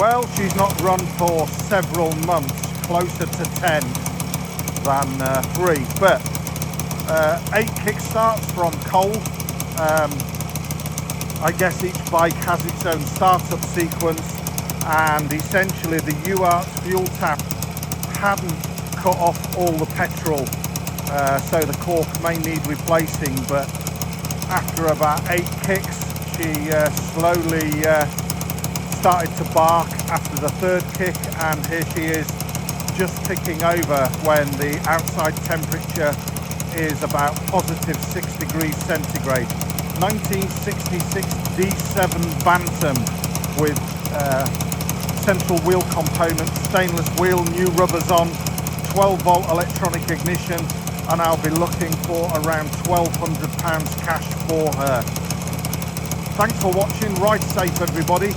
Well, she's not run for several months, closer to 10 than 3, but 8 kickstarts from cold. I guess each bike has its own startup sequence, and essentially the UART's fuel tap hadn't cut off all the petrol, so the cork may need replacing, but after about 8 kicks she slowly started to bark after the 3rd kick, and here she is just ticking over when the outside temperature is about positive 6 degrees centigrade. 1966 D7 Bantam with central wheel components, stainless wheel, new rubbers on, 12-volt electronic ignition, and I'll be looking for around £1,200 cash for her. Thanks for watching. Ride safe, everybody.